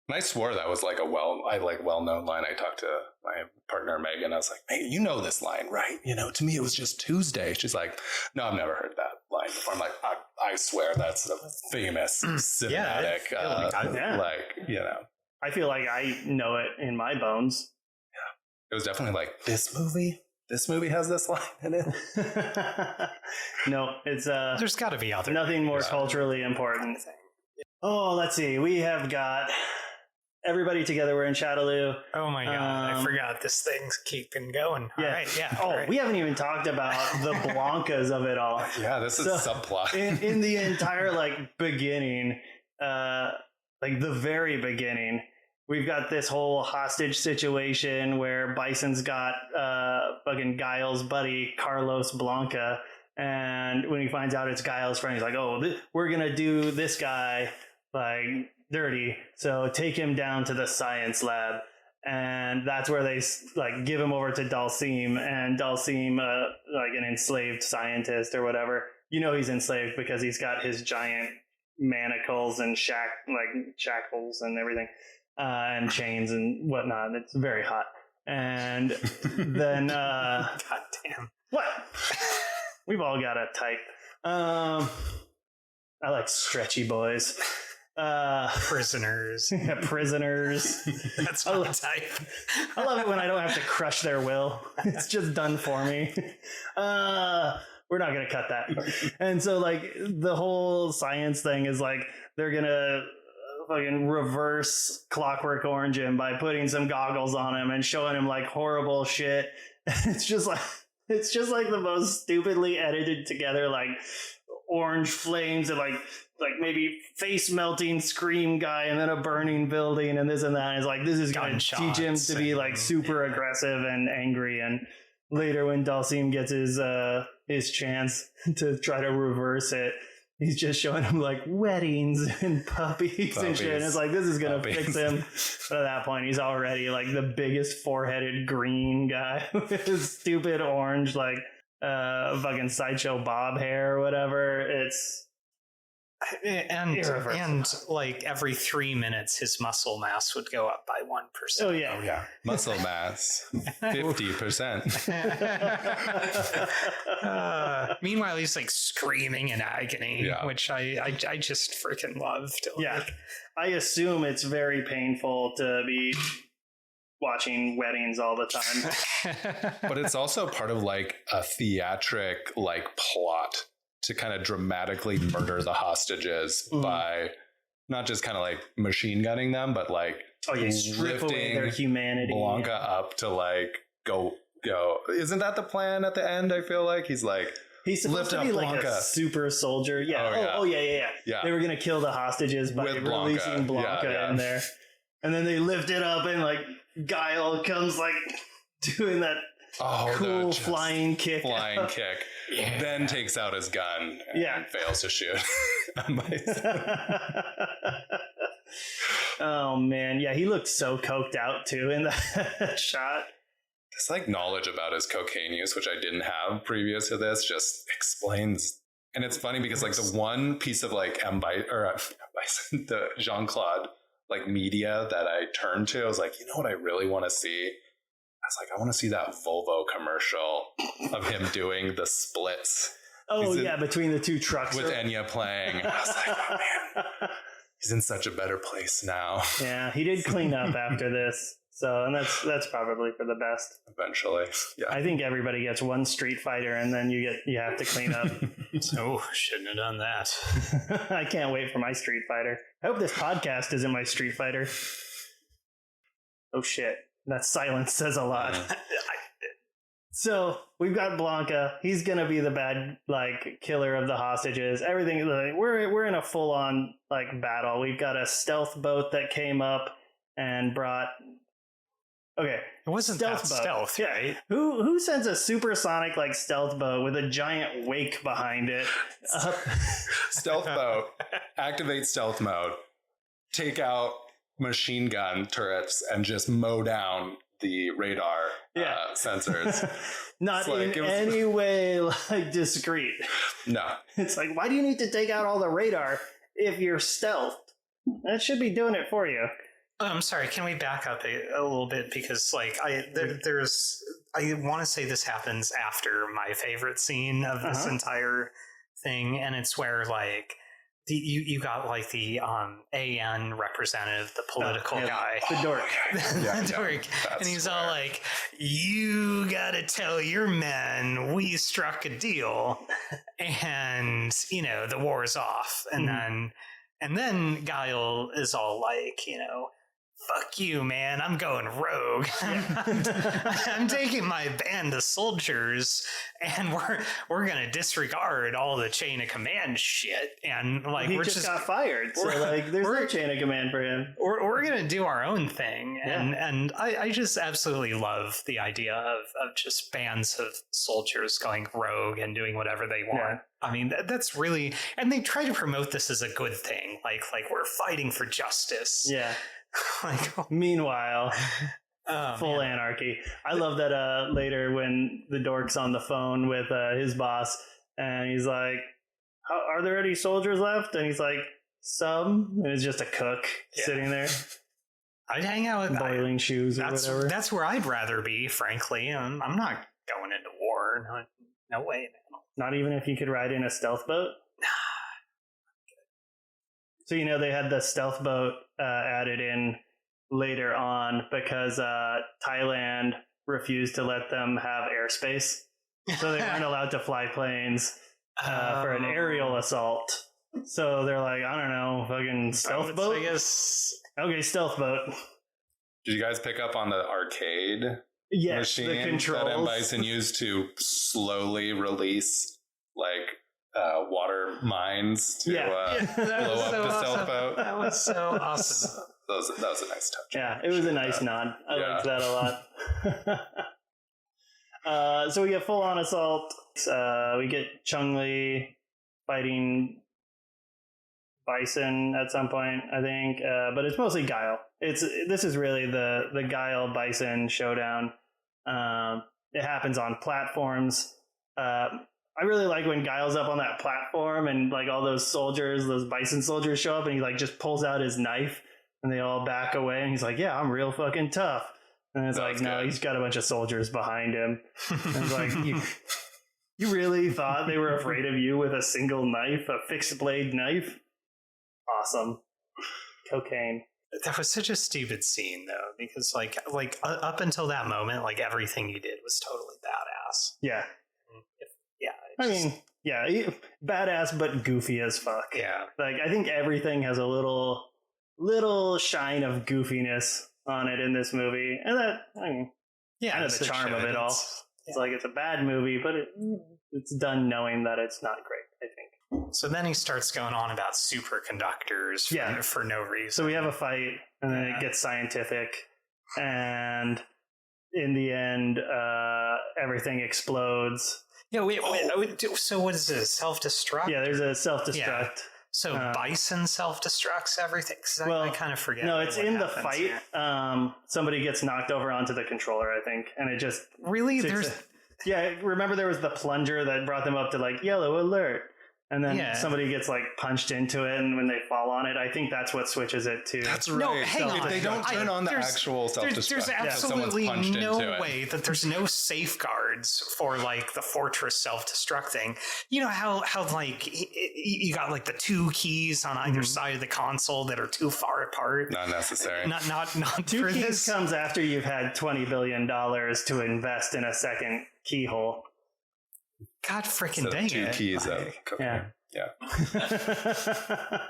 And I swore that was a well-known line. I talked to my partner, Megan. I was like, hey, you know this line, right? To me, it was just Tuesday. She's like, no, I've never heard that line before. I'm like, I swear that's a famous cinematic, I feel like I know it in my bones. Yeah. It was definitely this movie has this line in it. No, it's There's got to be other. Nothing more culturally important. Oh, let's see. We have got everybody together. We're in Shadaloo. Oh my god! I forgot this thing's keeping going. Yeah. All right, yeah. Oh, right. we haven't even talked about the Blancas of it all. Yeah, this is subplot. in the entire beginning, the very beginning, we've got this whole hostage situation where Bison's got fucking Guile's buddy Carlos Blanca, and when he finds out it's Guile's friend, he's like, "Oh, we're gonna do this guy dirty, so take him down to the science lab." And that's where they give him over to Dalsim, and Dalsim, an enslaved scientist or whatever. He's enslaved because he's got his giant manacles and shackles and everything, and chains and whatnot. It's very hot. And then, God damn. What? We've all got a type. I like stretchy boys. Prisoners. Yeah, prisoners. That's my type. I love it when I don't have to crush their will. It's just done for me. We're not going to cut that. And so the whole science thing is they're going to fucking reverse Clockwork Orange him by putting some goggles on him and showing him horrible shit. It's just the most stupidly edited together orange flames and maybe face melting scream guy and then a burning building and this and that. And it's this is going to teach him to be super aggressive and angry. And later when Dalsim gets his chance to try to reverse it, he's just showing him weddings and puppies and shit. And it's this is going to fix him. But at that point, he's already the biggest four-headed green guy with his stupid orange, fucking Sideshow Bob hair or whatever. It's and every 3 minutes his muscle mass would go up by 1%. Oh yeah. Muscle mass 50%. Meanwhile he's screaming in agony, which I just freaking loved. I assume it's very painful to be watching weddings all the time. But it's also part of a theatric plot to kind of dramatically murder the hostages by not just kind of machine gunning them, but strip away their humanity. Blanca up to go. Isn't that the plan at the end? I feel he's he's supposed to be a super soldier. Yeah. Oh yeah. They were gonna kill the hostages by releasing Blanca in there, and then they lift it up and Guile comes doing that cool flying kick. Then takes out his gun and fails to shoot. Oh man, yeah, he looked so coked out too in that shot. This like knowledge about his cocaine use, which I didn't have previous to this, just explains. And it's funny because like the one piece of like the Jean-Claude like media that I turned to, I was like, you know what I really want to see? I was like, I want to see that Volvo commercial of him doing the splits. Oh yeah, between the two trucks with Enya playing. I was like, oh man, he's in such a better place now. Yeah, he did clean up after this. So, and that's probably for the best. Eventually, yeah. I think everybody gets one Street Fighter, and then you have to clean up. Oh, shouldn't have done that. I can't wait for my Street Fighter. I hope this podcast isn't my Street Fighter. Oh shit, that silence says a lot. So we've got Blanca. He's gonna be the bad like killer of the hostages. Everything like, we're in a full on like battle. We've got a stealth boat that came up and brought. Okay, it wasn't stealth boat. Stealth, right? Who sends a supersonic like stealth boat with a giant wake behind it? Stealth boat, activate stealth mode, take out machine gun turrets, and just mow down the radar sensors. Not like, in any way like discreet. No, it's like, why do you need to take out all the radar if you're stealthed? That should be doing it for you. I'm sorry, can we back up a little bit? Because, like, I want to say this happens after my favorite scene of this entire thing, and it's where, like, you got, like, the AN representative, the political guy. The dork. The dork. And he's all like, you gotta tell your men we struck a deal, and, you know, the war's off. And then Guile is all like, you know, fuck you, man, I'm going rogue. I'm taking my band of soldiers, and we're gonna disregard all the chain of command shit, and like he just got fired, so like there's no chain of command for him. We're gonna do our own thing, and I just absolutely love the idea of just bands of soldiers going rogue and doing whatever they want. I mean, that's really, and they try to promote this as a good thing, like we're fighting for justice. Yeah. Like, meanwhile, full anarchy. I love that later when the dork's on the phone with his boss, and he's like, are there any soldiers left? And he's like, some. And it's just a cook sitting there. I'd hang out with boiling shoes or whatever. That's where I'd rather be, frankly. I'm not going into war. No way, man. Not even if you could ride in a stealth boat? So, you know, they had the stealth boat added in later on because Thailand refused to let them have airspace. So they weren't allowed to fly planes for an aerial assault. So they're like, I don't know, fucking stealth boat? I guess. Okay, stealth boat. Did you guys pick up on the arcade machine the controls that M. Bison used to slowly release, like, water mines to blow up the stealth boat? That was so awesome. That was a nice touch. Yeah, it was a nice nod. I liked that a lot. So we get full on assault. We get Chung-Li fighting Bison at some point, I think, but it's mostly Guile. This is really the Guile Bison showdown. It happens on platforms. I really like when Guile's up on that platform and like all those Bison soldiers show up, and he like just pulls out his knife and they all back away, and he's like, yeah, I'm real fucking tough. And it's like, no, he's got a bunch of soldiers behind him. And it's like, you really thought they were afraid of you with a single knife, a fixed blade knife? Awesome. Cocaine. That was such a stupid scene, though, because like up until that moment, like everything you did was totally badass. Yeah. Badass but goofy as fuck. Yeah. Like, I think everything has a little shine of goofiness on it in this movie. And that, kind of the charm of it all. It's like, it's a bad movie, but it's done knowing that it's not great, I think. So then he starts going on about superconductors for no reason. So we have a fight, and then it gets scientific, and in the end, everything explodes. Yeah, wait. So what is this? Self-destruct? Yeah, there's a self-destruct. So Bison self-destructs everything? Because I kind of forget. No, it's in the fight. Here. Somebody gets knocked over onto the controller, I think, and it just... Really? Yeah, remember there was the plunger that brought them up to like yellow alert. And then somebody gets like punched into it, and when they fall on it, I think that's what switches it to. That's right. No, hang on. If they don't turn on the actual self-destruct, there's absolutely no way that there's no safeguards for like the Fortress self-destructing. You know how like you got like the two keys on either side of the console that are too far apart. Not necessary. Not two for keys this. Comes after you've had $20 billion to invest in a second keyhole. God freaking dang it. 2 keys of cocaine. Yeah.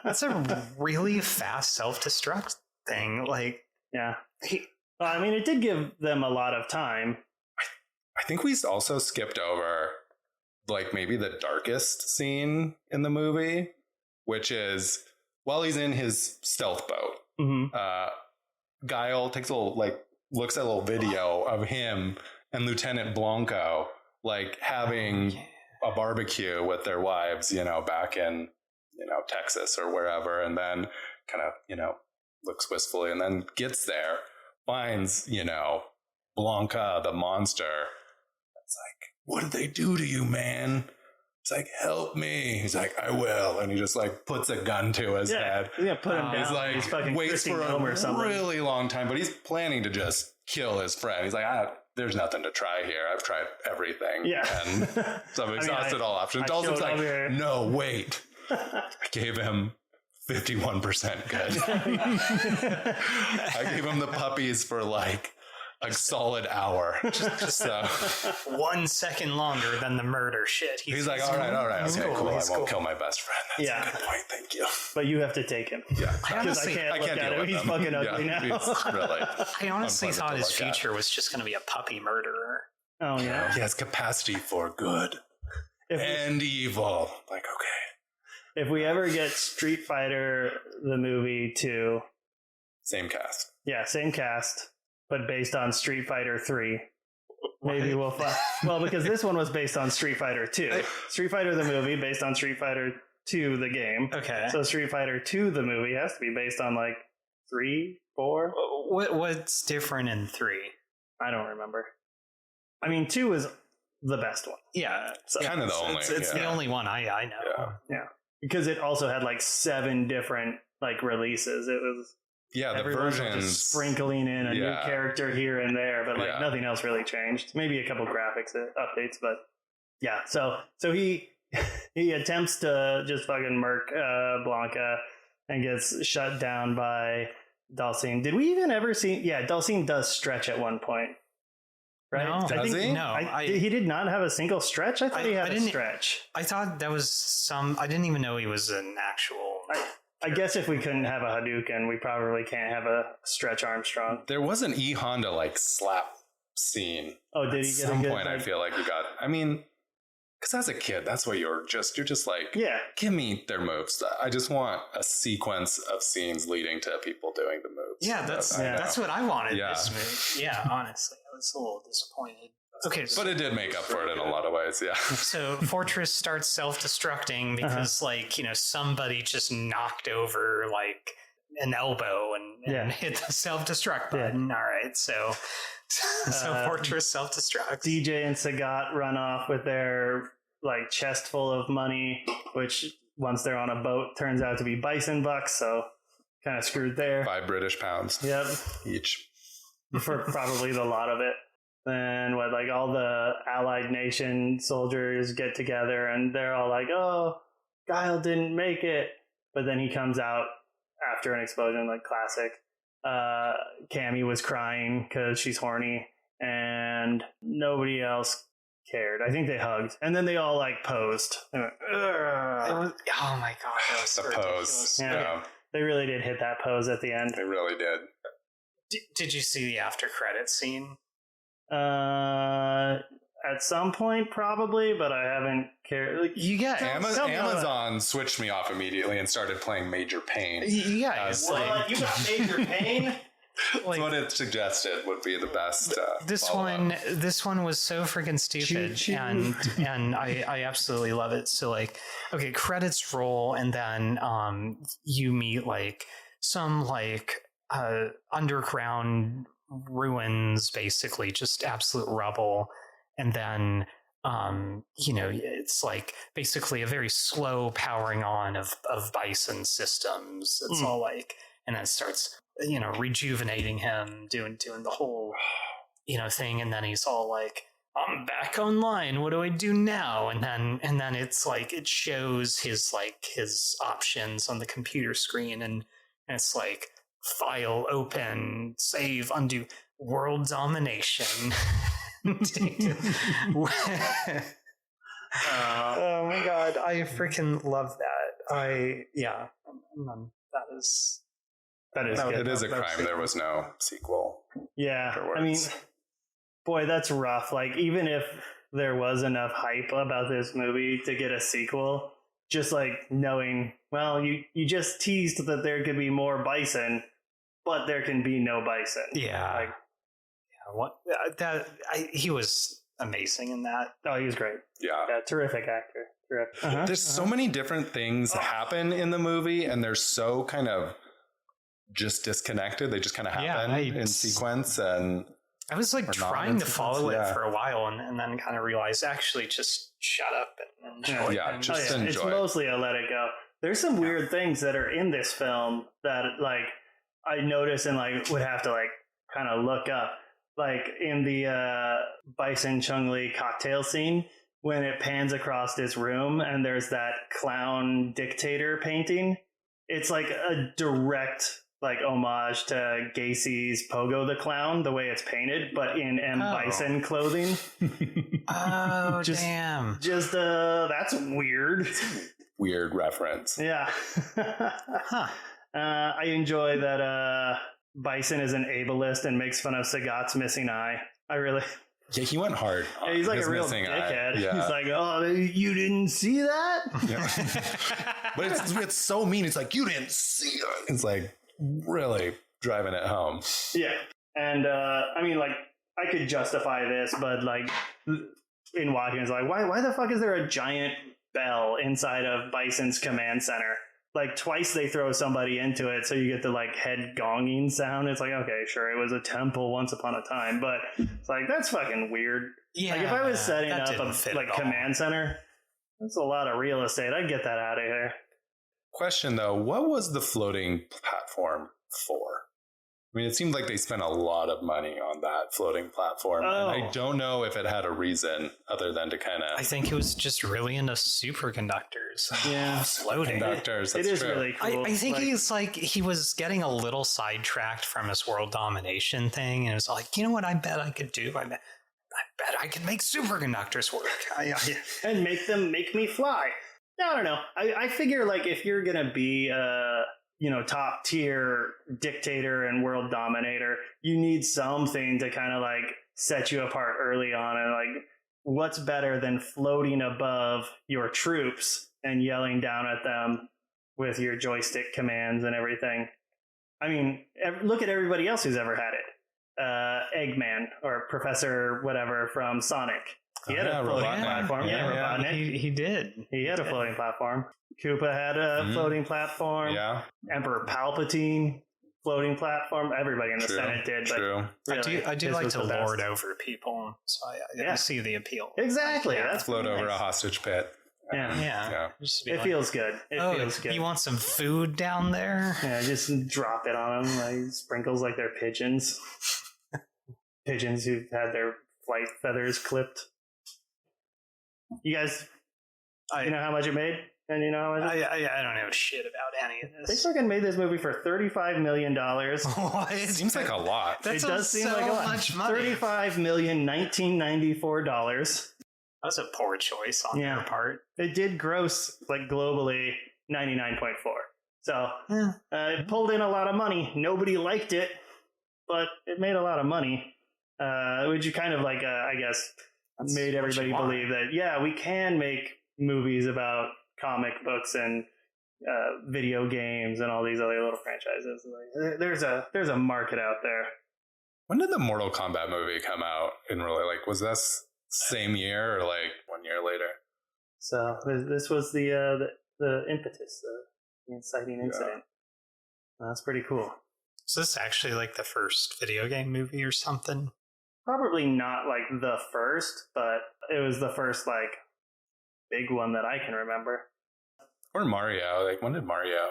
That's a really fast self-destruct thing. Like, well, I mean, it did give them a lot of time. I think we also skipped over like maybe the darkest scene in the movie, which is while he's in his stealth boat, Guile takes a little, like, looks at a little video of him and Lieutenant Blanco like having a barbecue with their wives, you know, back in, you know, Texas or wherever, and then kind of, you know, looks wistfully and then gets there, finds, you know, Blanca, the monster. It's like, what did they do to you, man? It's like, help me. He's like, I will. And he just like puts a gun to his head. Yeah, put him down. He's like, he's fucking waits for a really long time, but he's planning to just kill his friend. He's like, there's nothing to try here. I've tried everything. Yeah. And so I've exhausted all options. Dawson's like, no, wait. I gave him 51% good. I gave him the puppies for like a solid hour. So 1 second longer than the murder shit. He's like, all right. Okay, cool. I won't kill my best friend. That's a good point. Thank you. But you have to take him. Yeah. Because I can't look at him. He's fucking ugly now. Really I honestly thought his future was just going to be a puppy murderer. Oh, yeah. He has capacity for good and evil. Like, okay. If we ever get Street Fighter, the movie 2. Same cast. Yeah, same cast. But based on Street Fighter 3. Maybe we'll find... Well, because this one was based on Street Fighter 2. Street Fighter the movie based on Street Fighter 2 the game. Okay. So Street Fighter 2 the movie has to be based on like 3, 4? What's different in 3? I don't remember. I mean, 2 is the best one. Yeah. So kind of the only. It's the only one I know. Yeah. Because it also had like 7 different like releases. It was... Yeah, the versions just sprinkling in a new character here and there, but like nothing else really changed. Maybe a couple graphics updates, but yeah. So he attempts to just fucking murk Blanca and gets shut down by Dhalsim. Did we even ever see? Yeah, Dhalsim does stretch at one point, right? No, does he? No, he did not have a single stretch. I thought he had a stretch. I thought that was some. I didn't even know he was an actual. I guess if we couldn't have a Hadouken, we probably can't have a Stretch Armstrong. There was an E Honda like slap scene. Oh, did he get at some point? Like, I feel like you got. I mean, because as a kid, that's what you're just like. Yeah, give me their moves. I just want a sequence of scenes leading to people doing the moves. Yeah, that's what I wanted. This movie. Yeah, honestly, I was a little disappointed. Okay, but it did make up for it in a lot of ways, yeah. So Fortress starts self-destructing because, like, you know, somebody just knocked over, like, an elbow and hit the self-destruct button. All right, so Fortress self-destructs. DJ and Sagat run off with their, like, chest full of money, which, once they're on a boat, turns out to be bison bucks, so kind of screwed there. 5 British pounds. Yep. Each. For probably the lot of it. Then like all the Allied nation soldiers get together and they're all like, oh, Guile didn't make it. But then he comes out after an explosion, like classic. Cammy was crying because she's horny and nobody else cared. I think they hugged. And then they all like posed. They went, oh my God. That was so ridiculous. Yeah. They really did hit that pose at the end. They really did. Did you see the after credits scene? At some point probably, but I haven't cared. Like, you got Amazon switched me off immediately and started playing Major Pain. Yeah, you got Major Pain. That's what it suggested would be the best. This one was so freaking stupid, and I absolutely love it. So like, okay, credits roll, and then you meet like some like underground ruins, basically just absolute rubble, and then it's like basically a very slow powering on of Bison systems. It's all like, and then it starts rejuvenating him, doing the whole thing, and then he's all like, I'm back online, what do I do now? And then it's like it shows his options on the computer screen, and it's like file open, save, undo, world domination. Oh my god, I freaking love that. That is good. It is a crime there was no sequel. Yeah, afterwards. I mean, boy, that's rough. Like, even if there was enough hype about this movie to get a sequel, just like knowing, well, you just teased that there could be more Bison, but there can be no Bison. Yeah. He was amazing in that. Oh, he was great. Yeah. Terrific actor. Terrific. There's so many different things happen in the movie, and they're so kind of just disconnected. They just kind of happen in sequence, and I was like trying to follow it for a while, and then kind of realized actually just shut up and enjoy. Yeah, just enjoy. It's mostly a let it go. There's some weird things that are in this film that like I notice and like would have to like kind of look up. Like in the Bison Chung-Li cocktail scene, when it pans across this room and there's that clown dictator painting, it's like a direct like homage to Gacy's Pogo the Clown, the way it's painted, but in M. Bison clothing. Oh, damn. Just, that's weird. Weird reference. Yeah. I enjoy that Bison is an ableist and makes fun of Sagat's missing eye. I really... Yeah, he went hard. Yeah, he's like a real dickhead. Yeah. He's like, oh, you didn't see that? Yeah. But it's so mean. It's like, you didn't see it. It's like really driving it home. Yeah. And I mean, like, I could justify this, but like in watching, it's like, why the fuck is there a giant bell inside of Bison's command center? Like twice they throw somebody into it, so you get the like head gonging sound. It's like, okay, sure, it was a temple once upon a time, but it's like, that's fucking weird. Yeah, like if I was setting up a like command center, that's a lot of real estate. I'd get that out of here. Question though, what was the floating platform for? I mean, it seemed like they spent a lot of money on that floating platform, and I don't know if it had a reason other than to kind of... I think it was just really into superconductors. Yeah. Floating. Superconductors, it is true. really cool. I think he was getting a little sidetracked from his world domination thing, and it was like, you know what I bet I could do? I bet I could make superconductors work. And make me fly. I don't know. I figure like if you're going to be... top tier dictator and world dominator, you need something to kind of like set you apart early on. And like, what's better than floating above your troops and yelling down at them with your joystick commands and everything? I mean, look at everybody else who's ever had it. Eggman or Professor whatever from Sonic. He had a floating platform. He did. He had a floating platform. Koopa had a floating platform. Yeah. Emperor Palpatine, floating platform. Everybody in the Senate did. But really, I do like to lord over people, so I see the appeal. Exactly. That's float over a hostage pit. Yeah. It feels good. It feels good. You want some food down there? Yeah, just drop it on them. Like sprinkles like they're pigeons. Pigeons who've had their flight feathers clipped. You guys, you know how much it made? And you know how much? I don't know shit about any of this. They fucking made this movie for $35 million. What? It seems like a lot. It does seem like a lot. Much money. $35,1994. That's a poor choice on their part. It did gross, like globally, 99.4. So it pulled in a lot of money. Nobody liked it, but it made a lot of money. Which you kind of like, I guess, made everybody believe that, we can make movies about comic books and video games and all these other little franchises. Like, there's a market out there. When did the Mortal Kombat movie come out? In really, like, was this same year or like 1 year later? So this was the impetus, the inciting incident. That's pretty cool. Is this actually like the first video game movie or something? Probably not like the first, but it was the first like big one that I can remember. Or Mario? Like, when did Mario?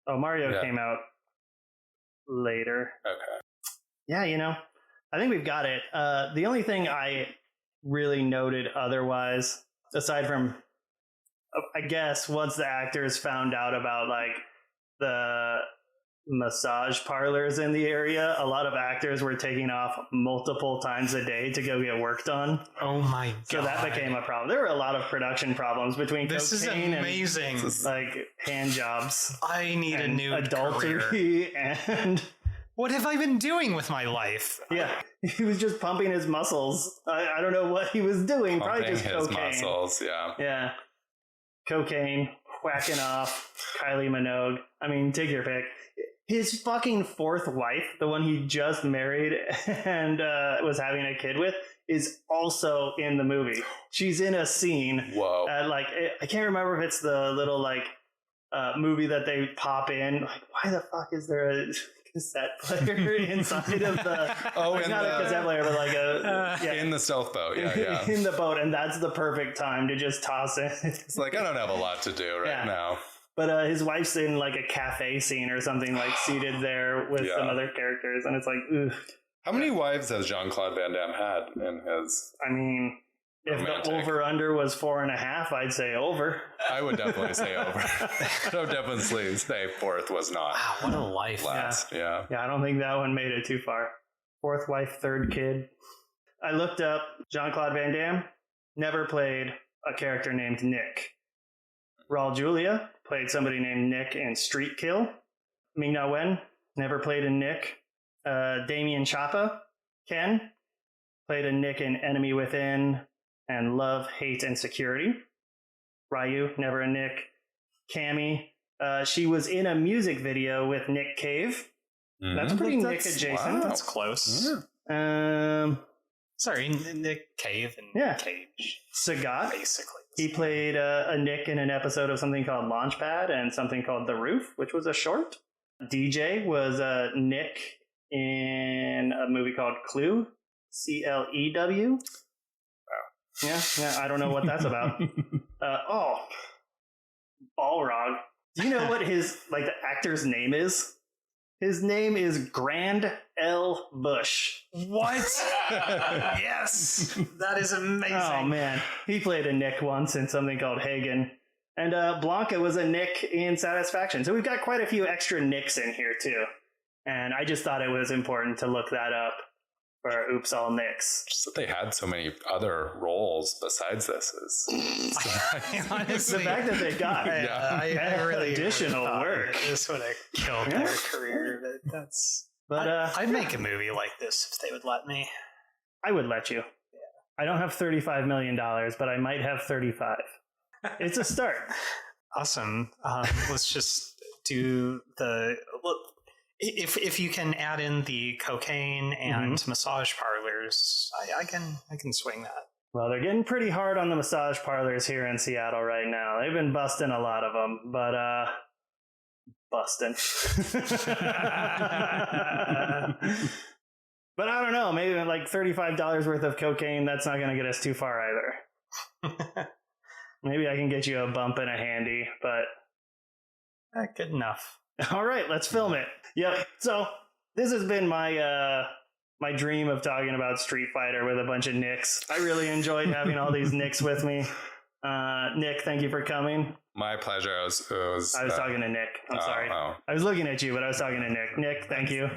Oh, Mario came out later. Okay. Yeah, I think we've got it. The only thing I really noted otherwise, aside from, I guess, once the actors found out about like the massage parlors in the area, a lot of actors were taking off multiple times a day to go get work done. Oh my god. So that became a problem. There were a lot of production problems between this cocaine is amazing. and like hand jobs. I need a new adultery career. And what have I been doing with my life? yeah, he was just pumping his muscles. I don't know what he was doing. Probably Pumping just his cocaine. muscles, yeah. Yeah. Cocaine, whacking off, Kylie Minogue. I mean, take your pick. His fucking fourth wife, the one he just married and was having a kid with, is also in the movie. She's in a scene. Whoa. Like, I can't remember if it's the little, like, movie that they pop in. Like, why the fuck is there a cassette player inside of the... like, not a cassette player, but like a... in the stealth boat, yeah. in the boat, and that's the perfect time to just toss it. It's like, I don't have a lot to do right now. But his wife's in like a cafe scene or something, like seated there with some other characters, and it's like, ooh. How many wives has Jean-Claude Van Damme had in his... I mean, if the over-under was 4.5, I'd say over. I would definitely say over. I would definitely say fourth was not. Wow, what a life. Last. Yeah. I don't think that one made it too far. Fourth wife, third kid. I looked up Jean-Claude Van Damme, never played a character named Nick. Raul Julia played somebody named Nick in Street Kill. Ming-Na Wen never played a Nick. Damien Chapa, Ken, played a Nick in Enemy Within and Love, Hate, and Security. Ryu, never a Nick. Cammy, she was in a music video with Nick Cave. That's pretty Nick adjacent. That's close. Yeah. Sorry, Nick Cave and Cage. Sagat, basically. He played a Nick in an episode of something called Launchpad and something called The Roof, which was a short. DJ was Nick in a movie called Clue, Clew. Wow. Yeah, I don't know what that's about. Balrog. Do you know what his the actor's name is? His name is Grand L. Bush. What? Yes! That is amazing. Oh, man. He played a Nick once in something called Hagen. And Blanca was a Nick in Satisfaction. So we've got quite a few extra Nicks in here, too. And I just thought it was important to look that up for Oops All Nicks. Just that they had so many other roles besides this is... Honestly, the fact that they got I really additional work. This would have killed their career. But I'd make a movie like this if they would let me. I would let you. Yeah. I don't have $35 million, but I might have 35. It's a start. Awesome. Let's just do the... If you can add in the cocaine and massage parlors, I can swing that. Well, they're getting pretty hard on the massage parlors here in Seattle right now. They've been busting a lot of them, but busting. But I don't know, maybe like $35 worth of cocaine, that's not going to get us too far either. Maybe I can get you a bump and a handy, but... good enough. All right, let's film it. Yep. So this has been my my dream of talking about Street Fighter with a bunch of Nicks. I really enjoyed having all these Nicks with me. Nick, thank you for coming. My pleasure. I was talking to Nick. I'm sorry. I was looking at you, but I was talking to Nick. Nick, thank you.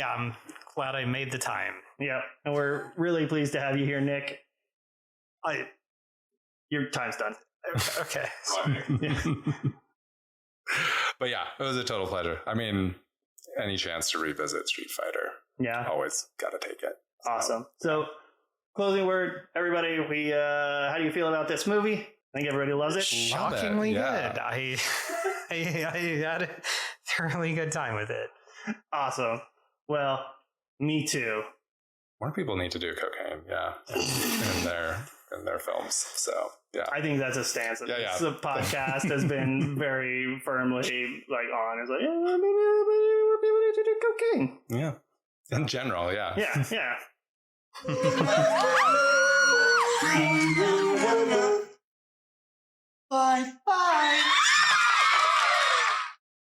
I'm glad I made the time. Yeah, and we're really pleased to have you here, Nick. Your time's done. Okay. But yeah, it was a total pleasure. I mean, any chance to revisit Street Fighter. Yeah. Always got to take it. Awesome. So, closing word, everybody, how do you feel about this movie? I think everybody loves it. Love it, Shockingly yeah. good. I had a thoroughly good time with it. Awesome. Well, me too. More people need to do cocaine, yeah, in their films. So yeah, I think that's a stance that Yeah. the podcast has been very firmly like on. It's like, yeah, maybe people need to do cocaine. yeah. In general, yeah. Yeah. Bye.